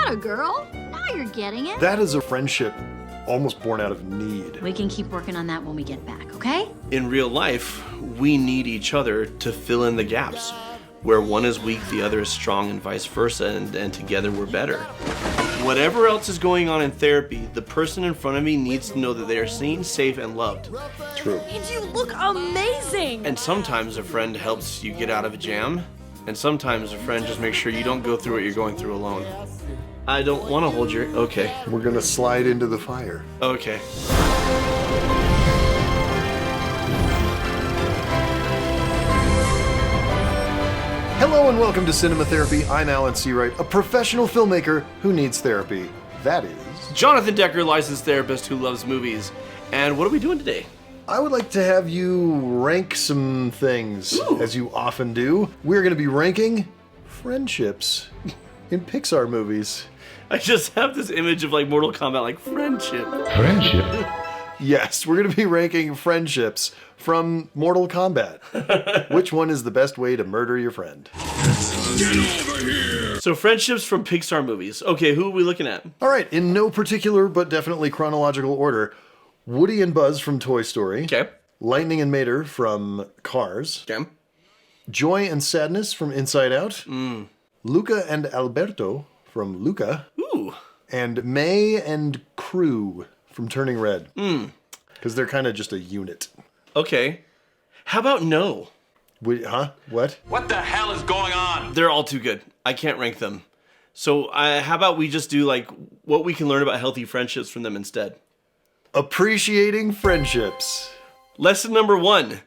Atta girl. Now you're getting it. That is a friendship almost born out of need. We can keep working on that when we get back, okay? In real life, we need each other to fill in the gaps. Where one is weak, the other is strong, and vice versa, and together we're better. Whatever else is going on in therapy, the person in front of me needs to know that they are seen, safe, and loved. True. And you look amazing! And sometimes a friend helps you get out of a jam, and sometimes a friend just makes sure you don't go through what you're going through alone. I don't want to hold your... Okay. We're gonna slide into the fire. Okay. Hello and welcome to Cinema Therapy. I'm Alan Seawright, a professional filmmaker who needs therapy. That is... Jonathan Decker, licensed therapist who loves movies. And what are we doing today? I would like to have you rank some things, as you often do. We're gonna be ranking friendships in Pixar movies. I just have this image of like Mortal Kombat, like friendship. Friendship? Yes, we're gonna be ranking friendships from Mortal Kombat. Which one is the best way to murder your friend? Get over here! So friendships from Pixar movies. Okay, who are we looking at? All right, in no particular but definitely chronological order, Woody and Buzz from Toy Story. Okay. Lightning and Mater from Cars. Okay. Joy and Sadness from Inside Out. Luca and Alberto from Luca. Ooh. And May and Crew from Turning Red. Because they're kind of just a unit. Okay. How about No? Huh? What? What the hell is going on? They're all too good. I can't rank them. So how about we just do like what we can learn about healthy friendships from them instead? Appreciating friendships. Lesson number 1.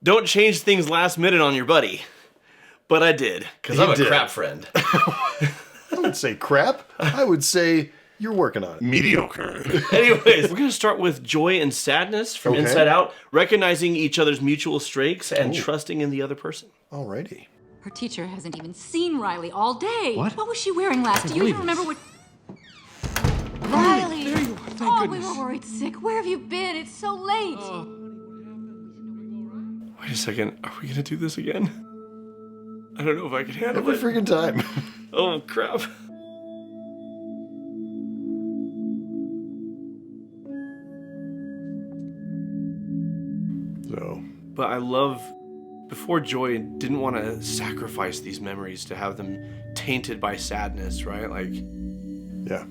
Don't change things last minute on your buddy. But I did, because I'm a crap friend. I wouldn't say crap. I would say you're working on it. Mediocre. Anyways, we're going to start with Joy and Sadness from Okay. Inside Out, recognizing each other's mutual strengths and trusting in the other person. Alrighty. Her teacher hasn't even seen Riley all day. What? What was she wearing last? Do you even remember what... Riley! There you are, thank oh, goodness. we were worried sick. Where have you been? It's so late. Wait a second, are we going to do this again? I don't know if I can handle Every it. freaking time. Oh, crap. So, But I love, before Joy didn't want to sacrifice these memories to have them tainted by sadness, right? Like, yeah.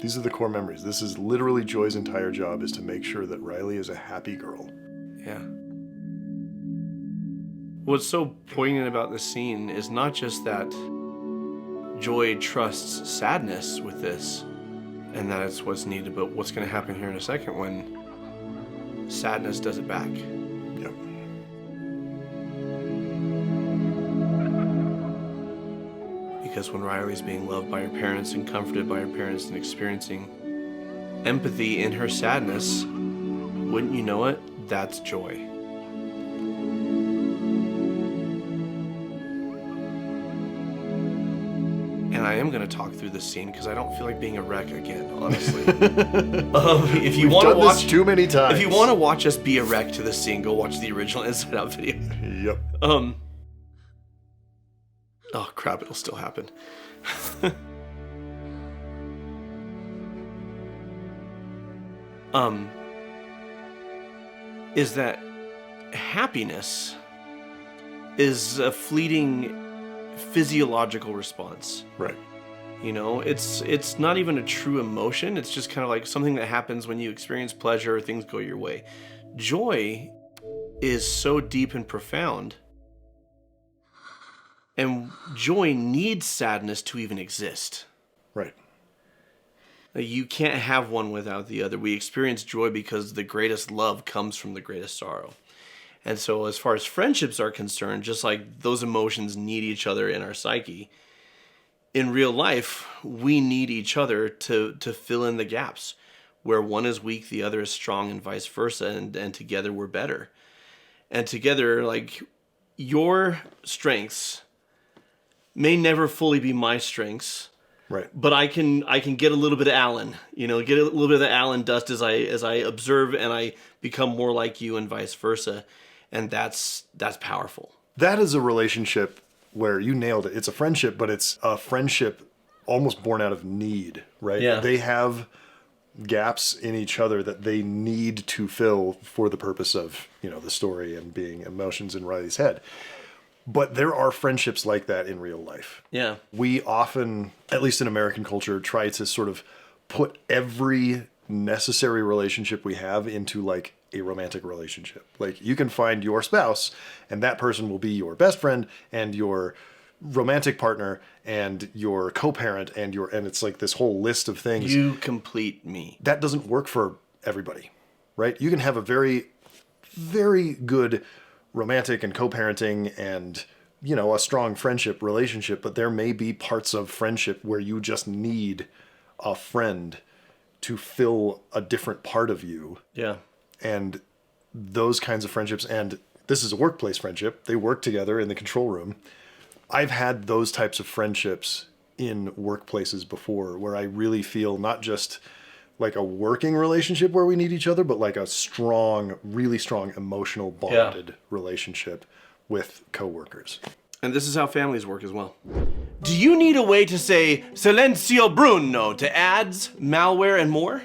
These are the core memories. This is literally Joy's entire job, is to make sure that Riley is a happy girl. yeah. What's so poignant about this scene is not just that Joy trusts sadness with this, and that it's what's needed, but what's going to happen here in a second when sadness does it back. Yep. Because when Riley's being loved by her parents and comforted by her parents and experiencing empathy in her sadness, wouldn't you know it, that's joy. And I am going to talk through this scene because I don't feel like being a wreck again, honestly. If you want to Done watch this too many times. If you want to watch us be a wreck to this scene, go watch the original Inside Out video. Yep. Oh crap, it'll still happen. Is that happiness is a fleeting physiological response. Right. You know, it's not even a true emotion. It's just kind of like something that happens when you experience pleasure or things go your way. Joy is so deep and profound. And joy needs sadness to even exist. Right. You can't have one without the other. We experience joy because the greatest love comes from the greatest sorrow. And so as far as friendships are concerned, just like those emotions need each other in our psyche, in real life, we need each other to fill in the gaps. Where one is weak, the other is strong, and vice versa, and together we're better. And together, like, your strengths may never fully be my strengths, Right. but I can get a little bit of Alan, get a little bit of the Alan dust as I observe and I become more like you and vice versa. And that's powerful. That is a relationship where you nailed it. It's a friendship, but it's a friendship almost born out of need, right? Yeah. They have gaps in each other that they need to fill for the purpose of, the story and being emotions in Riley's head. But there are friendships like that in real life. Yeah. We often, at least in American culture, try to sort of put every necessary relationship we have into like a romantic relationship. Like you can find your spouse and that person will be your best friend and your romantic partner and your co-parent and it's like this whole list of things. You complete me. That doesn't work for everybody, right? You can have a very, very good romantic and co-parenting and, a strong friendship relationship, but there may be parts of friendship where you just need a friend to fill a different part of you. Yeah. And those kinds of friendships, and this is a workplace friendship. They work together in the control room. I've had those types of friendships in workplaces before where I really feel not just like a working relationship where we need each other, but like a strong, really strong emotional bonded relationship with coworkers. And this is how families work as well. Do you need a way to say Silenzio Bruno to ads, malware, and more?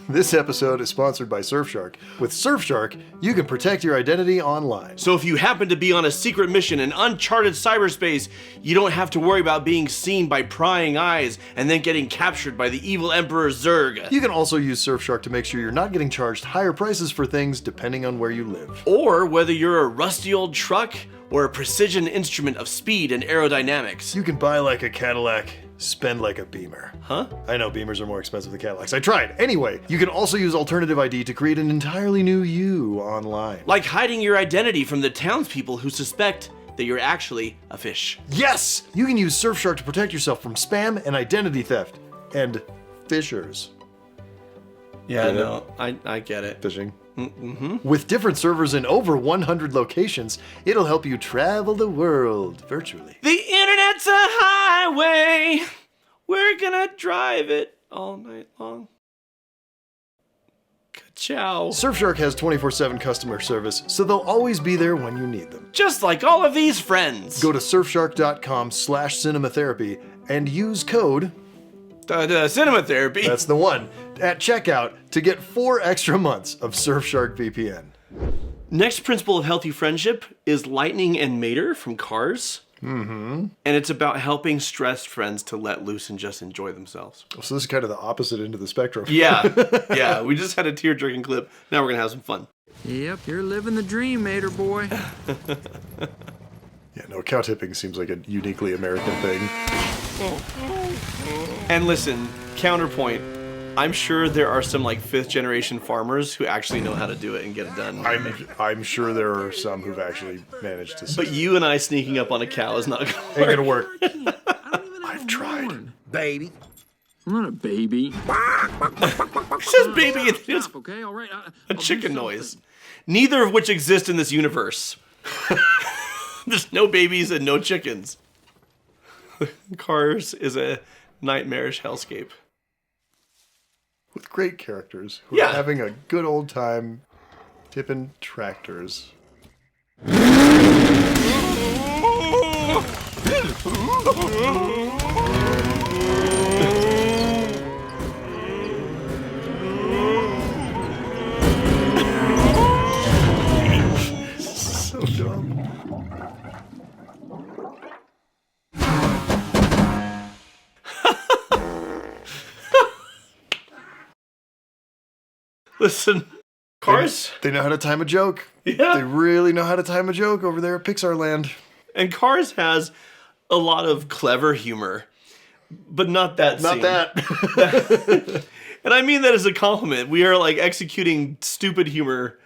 This episode is sponsored by Surfshark. With Surfshark, you can protect your identity online. So if you happen to be on a secret mission in uncharted cyberspace, you don't have to worry about being seen by prying eyes and then getting captured by the evil Emperor Zurg. You can also use Surfshark to make sure you're not getting charged higher prices for things depending on where you live. Or whether you're a rusty old truck or a precision instrument of speed and aerodynamics. You can buy like a Cadillac, spend like a Beamer. Huh? I know Beamers are more expensive than Cadillacs. I tried. Anyway, you can also use Alternative ID to create an entirely new you online. Like hiding your identity from the townspeople who suspect that you're actually a fish. Yes! You can use Surfshark to protect yourself from spam and identity theft. And fishers. Yeah, Get it? no, I get it. Fishing. With different servers in over 100 locations, it'll help you travel the world virtually. The internet's a highway. We're gonna drive it all night long. Ka-chow. Surfshark has 24/7 customer service, so they'll always be there when you need them. Just like all of these friends. Go to surfshark.com/cinematherapy and use code, Cinema therapy. that's the one, at checkout to get 4 extra months of Surfshark VPN. Next principle of healthy friendship is Lightning and Mater from Cars. Mm-hmm. And it's about helping stressed friends to let loose and just enjoy themselves. So this is kind of the opposite end of the spectrum. Yeah. We just had a tear-jerking clip. Now we're going to have some fun. Yep, you're living the dream, Mater boy. Yeah, no, cow tipping seems like a uniquely American thing. And listen, counterpoint. I'm sure there are some like 5th generation farmers who actually know how to do it and get it done. I'm sure there are some who've actually managed to. But you and I sneaking up on a cow is not going to work. Ain't gonna work. I don't even I've have tried. one. Baby. I'm not a baby. It says baby and it's Stop, okay, all right. a chicken noise. Neither of which exist in this universe. There's no babies and no chickens. Cars is a nightmarish hellscape. With great characters who Yeah. are having a good old time tipping tractors. So dumb. Listen, Cars They know how to time a joke. Yeah. They really know how to time a joke over there at Pixar Land. and Cars has a lot of clever humor, but not that. Not scene. that. And I mean that as a compliment. We are like executing stupid humor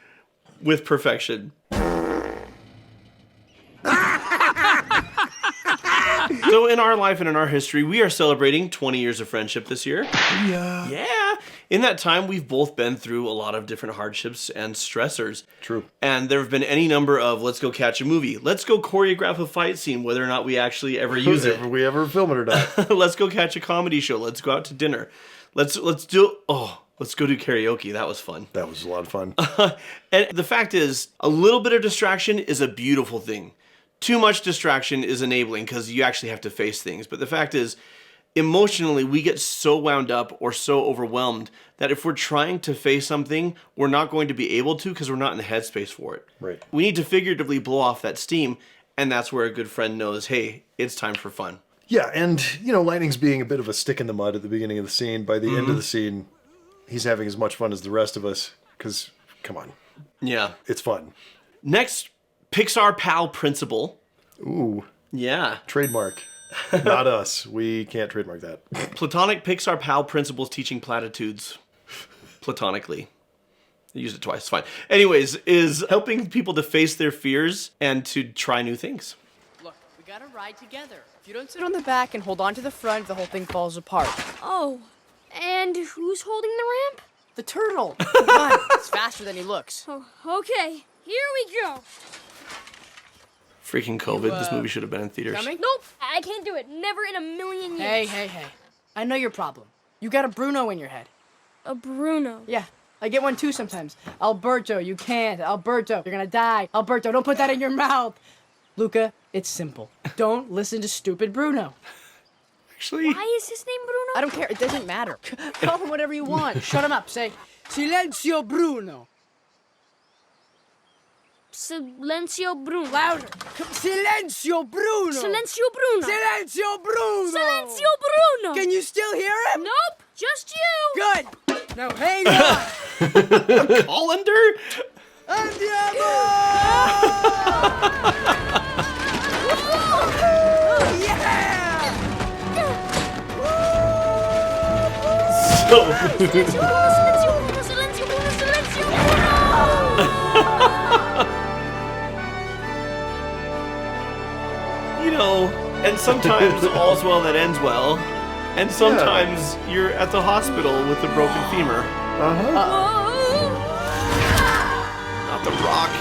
with perfection. So in our life and in our history, we are celebrating 20 years of friendship this year. Yeah. In that time, we've both been through a lot of different hardships and stressors. True. And there have been any number of let's go catch a movie. Let's go choreograph a fight scene, whether or not we actually ever use it. If we ever film it or not. Let's go catch a comedy show. Let's go out to dinner. Let's go do karaoke. That was fun. That was a lot of fun. And the fact is, a little bit of distraction is a beautiful thing. Too much distraction is enabling because you actually have to face things. But the fact is, emotionally we get so wound up or so overwhelmed that if we're trying to face something, we're not going to be able to because we're not in the headspace for it. Right. We need to figuratively blow off that steam, and that's where a good friend knows, hey, it's time for fun. Yeah, and, you know, Lightning's being a bit of a stick in the mud at the beginning of the scene. By the end of the scene, he's having as much fun as the rest of us, because, come on. Yeah. It's fun. Next, Pixar Pal Principle. Ooh. Yeah. Trademark. Not us. We can't trademark that. Platonic Pixar Pal Principles teaching platitudes. Platonically. I used it twice, fine. Anyways, is helping people to face their fears and to try new things. Look, we gotta ride together. If you don't sit on the back and hold on to the front, the whole thing falls apart. Oh, and who's holding the ramp? The turtle. Come on, it's faster than he looks. Oh, okay, here we go. Freaking COVID, this movie should have been in theaters. Coming? Nope, I can't do it. Never in a million years. Hey. I know your problem. You got a Bruno in your head. A Bruno. Yeah, I get one too sometimes. Alberto, you can't. Alberto, you're gonna die. Alberto, don't put that in your mouth. Luca, it's simple. Don't listen to stupid Bruno. Actually, Why is his name Bruno? I don't care. It doesn't matter. Call him whatever you want. Shut him up. Say, Silenzio Bruno. Silencio Bruno. Louder. Silenzio Bruno. Silencio Bruno. Silencio Bruno. Silencio Bruno. Can you still hear him? Nope, just you. Good. Now hang on. Colander? Andiamo! Yeah! Silencio Bruno, Silencio Bruno, Silencio Bruno. You know, and sometimes all's well that ends well, and sometimes you're at the hospital with a broken femur. Not the Rock.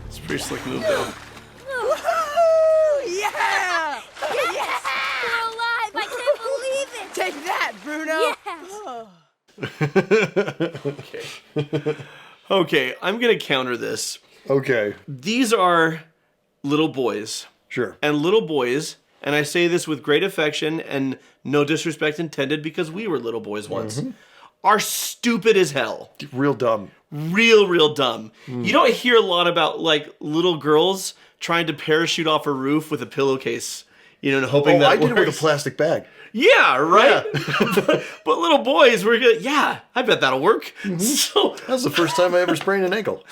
It's a pretty slick move, though. Yeah! Yes! We're alive! I can't believe it! Take that, Bruno! Yes! Okay, I'm gonna counter this. Okay. These are little boys. Sure. And little boys, and I say this with great affection and no disrespect intended because we were little boys once, are stupid as hell. Real dumb. Real dumb. You don't hear a lot about, like, little girls trying to parachute off a roof with a pillowcase, you know, and hoping that I did works. it with a plastic bag. Yeah, right? Yeah. but little boys, we're good. Yeah, I bet that'll work. So that was the first time I ever sprained an ankle.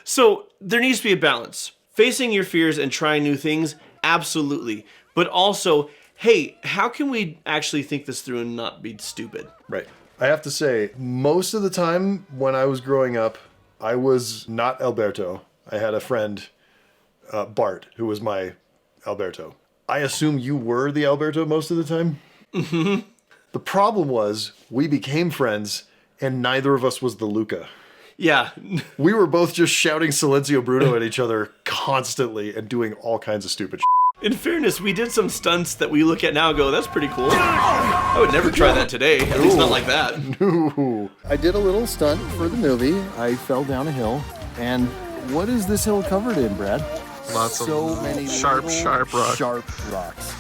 So there needs to be a balance. Facing your fears and trying new things, absolutely. But also, hey, how can we actually think this through and not be stupid? Right. I have to say, most of the time when I was growing up, I was not Alberto. I had a friend, Bart, who was my Alberto. I assume you were the Alberto most of the time? Mm-hmm. The problem was, we became friends, and neither of us was the Luca. Yeah. We were both just shouting Silencio Bruno at each other constantly and doing all kinds of stupid shit. In fairness, we did some stunts that we look at now and go, that's pretty cool. I would never try that today, at least not like that. No. I did a little stunt for the movie. I fell down a hill. And what is this hill covered in, Brad? Lots so of many sharp rocks. Sharp rocks.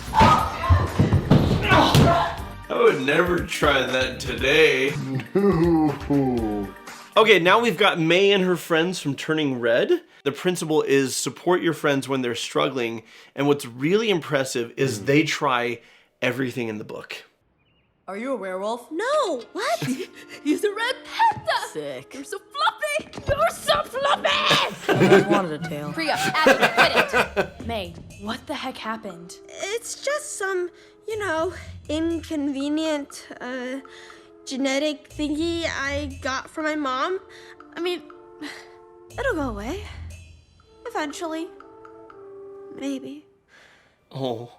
I would never try that today. No. Okay, now we've got May and her friends from Turning Red. The principle is support your friends when they're struggling. And what's really impressive is they try everything in the book. Are you a werewolf? No! What? He's a red panda! Sick. You're so fluffy! You're so fluffy! I wanted a tail. Priya, Abby, quit it! May, what the heck happened? It's just some, inconvenient, genetic thingy I got from my mom. I mean, it'll go away. Eventually. Maybe. Oh.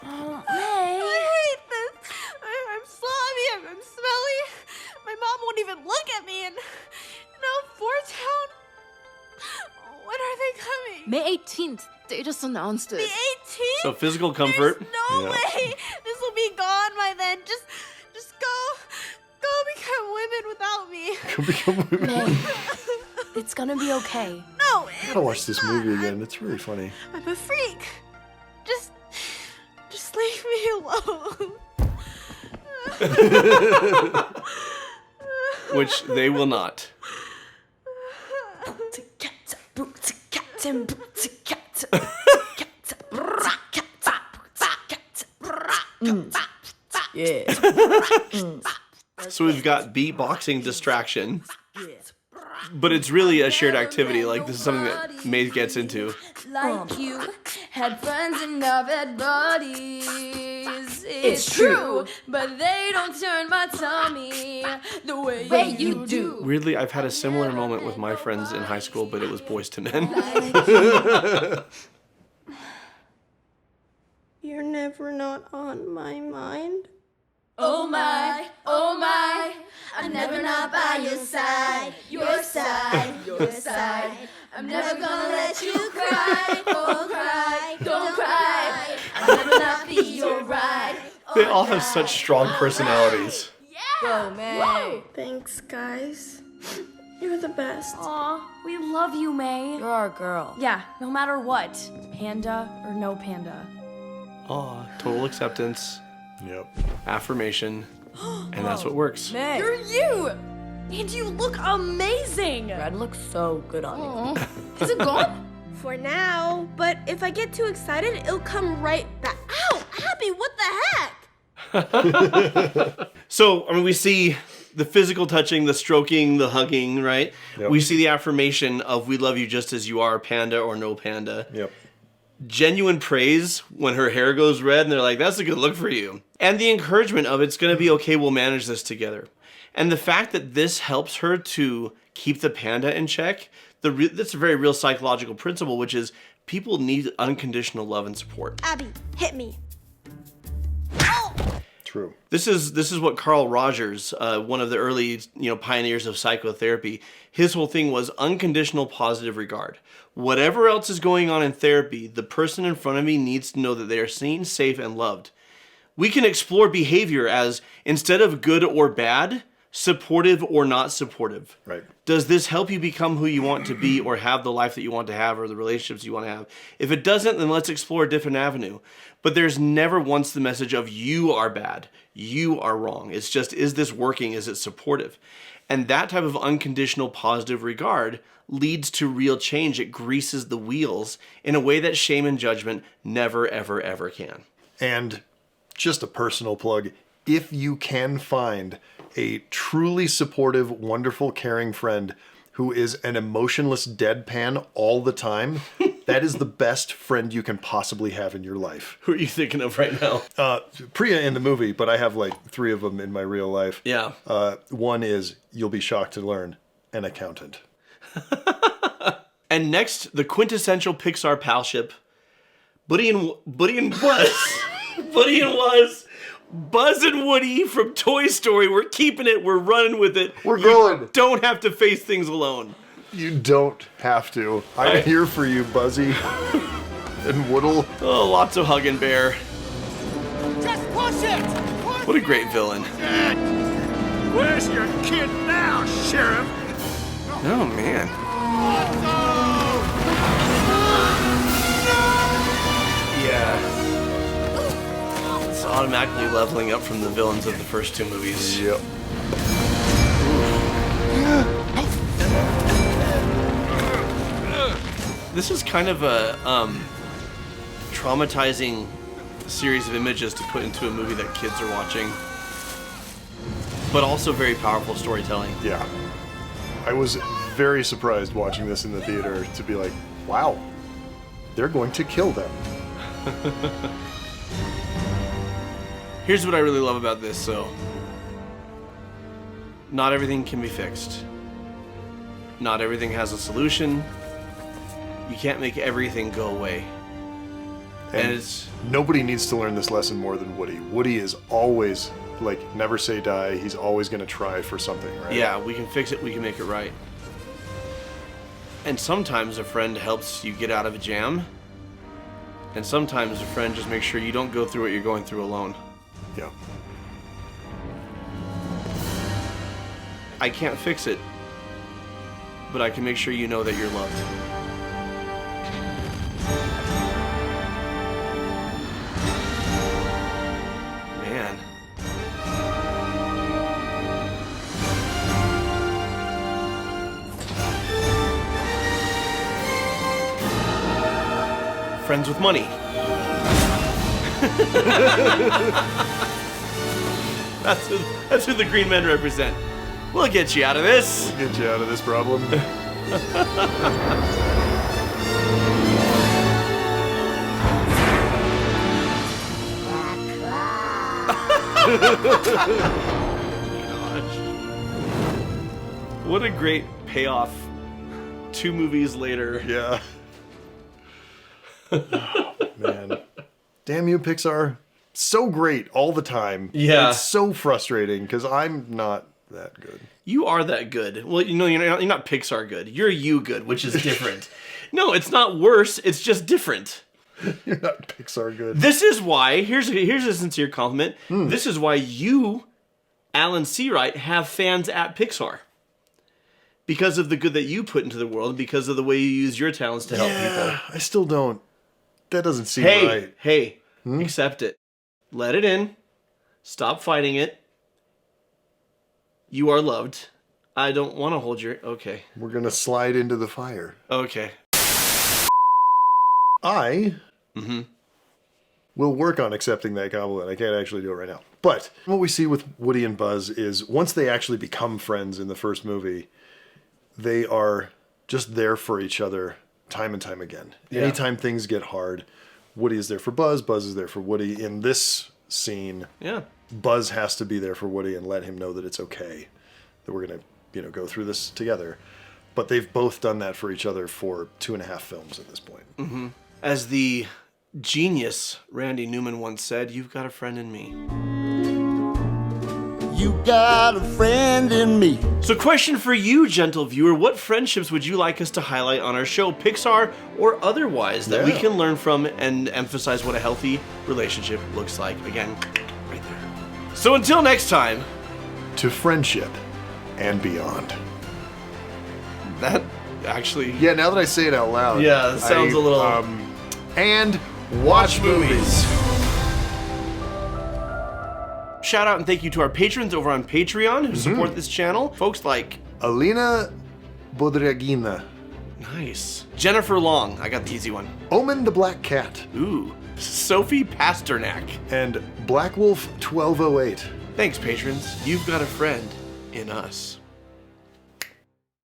Oh, May. I hate this. I'm slobby, I'm smelly. My mom won't even look at me, and Fort Town. When are they coming? May 18th. They just announced The it. 18th? So physical comfort. There's no way. This will be gone by then. Just go become women without me. Become women. May, it's gonna be okay. No, gotta watch this movie again. It's really funny. I'm a freak. Just leave me alone. Which they will not. Yeah. So we've got beatboxing distraction. But it's really a shared activity. Like, this is something that Maeve gets into. Like you had friends and I've had buddies. It's true, but they don't turn my tummy the way you do. Weirdly, I've had a similar moment with my friends in high school, but it was Boys to Men. You're never not on my mind. Oh my, I'm never not by your side, your side, your side. I'm never gonna let you cry, oh cry, don't cry. I'll never not be your ride. They all have such strong personalities. Go, May. Thanks, guys. You're the best. Aw, we love you, May. You're our girl. Yeah, no matter what. Panda or no panda. Aw, total acceptance, Yep. affirmation, and that's what works. May. You're you! And you look amazing! Red looks so good on you. Is it gone? For now, but if I get too excited, it'll come right back. Ow! Abby, what the heck? So, I mean, we see the physical touching, the stroking, the hugging, right? Yep. We see the affirmation of we love you just as you are, panda or no panda. Yep. Genuine praise when her hair goes red and they're like, that's a good look for you. And the encouragement of it's going to be okay, we'll manage this together. And the fact that this helps her to keep the panda in check, that's a very real psychological principle, which is people need unconditional love and support. Abby, hit me. True. This is what Carl Rogers, one of the early pioneers of psychotherapy, his whole thing was unconditional positive regard. Whatever else is going on in therapy, the person in front of me needs to know that they are seen, safe, and loved. We can explore behavior as, instead of good or bad, supportive or not supportive. Right. Does this help you become who you want to be or have the life that you want to have or the relationships you want to have? If it doesn't, then let's explore a different avenue. But there's never once the message of you are bad, you are wrong. It's just, is this working? Is it supportive? And that type of unconditional positive regard leads to real change. It greases the wheels in a way that shame and judgment never, ever, ever can. And just a personal plug, if you can find a truly supportive, wonderful, caring friend who is an emotionless deadpan all the time, that is the best friend you can possibly have in your life. Who are you thinking of right now? Priya in the movie, but I have like 3 of them in my real life. Yeah. One is, you'll be shocked to learn, an accountant. And next, the quintessential Pixar palship, Buddy and Buzz. Buddy and Buzz. Buzz and Woody from Toy Story. We're keeping it. We're running with it. We're going. You don't have to face things alone. You don't have to. I'm here for you, Buzzy. And Woodle. Oh, lots of hug and bear. Just push it! What a great villain. Where's your kid now, Sheriff? Oh, man. Yeah. It's automatically leveling up from the villains of the first 2 movies. Yep. This is kind of a traumatizing series of images to put into a movie that kids are watching, but also very powerful storytelling. Yeah. I was very surprised watching this in the theater to be like, wow, they're going to kill them. Here's what I really love about this, so. Not everything can be fixed. Not everything has a solution. You can't make everything go away. And it's... Nobody needs to learn this lesson more than Woody. Woody is always, like, never say die. He's always going to try for something, right? Yeah, we can fix it, we can make it right. And sometimes a friend helps you get out of a jam. And sometimes a friend just makes sure you don't go through what you're going through alone. Yeah. I can't fix it, but I can make sure you know that you're loved. friends with money. That's who the green men represent. We'll get you out of this. We'll get you out of this problem. Gosh. What a great payoff 2 movies later. Yeah. Oh, man. Damn you, Pixar. So great all the time. Yeah. It's so frustrating because I'm not that good. You are that good. Well, you know, you're not Pixar good. You're you good, which is different. No, it's not worse. It's just different. You're not Pixar good. This is why, here's a sincere compliment. This is why you, Alan Seawright, have fans at Pixar. Because of the good that you put into the world, because of the way you use your talents to help people. I still don't. That doesn't seem right. Hey, accept it. Let it in. Stop fighting it. You are loved. I don't want to hold your... Okay. We're going to slide into the fire. Okay. I will work on accepting that compliment. I can't actually do it right now. But what we see with Woody and Buzz is once they actually become friends in the first movie, they are just there for each other time and time again. Yeah. Anytime things get hard, Woody is there for Buzz. Buzz is there for Woody. In this scene, Buzz has to be there for Woody and let him know that it's okay, that we're going to, go through this together. But they've both done that for each other for 2.5 films at this point. As the genius Randy Newman once said, you've got a friend in me. You got a friend in me. So question for you, gentle viewer, what friendships would you like us to highlight on our show, Pixar or otherwise, that we can learn from and emphasize what a healthy relationship looks like? Again, right there. So until next time. To friendship and beyond. That actually... Yeah, now that I say it out loud. Yeah, it sounds a little... And watch movies. Shout out and thank you to our patrons over on Patreon who support this channel. Folks like... Alina Bodragina. Nice. Jennifer Long. I got the easy one. Omen the Black Cat. Ooh. Sophie Pasternak. And Black Wolf 1208. Thanks, patrons. You've got a friend in us.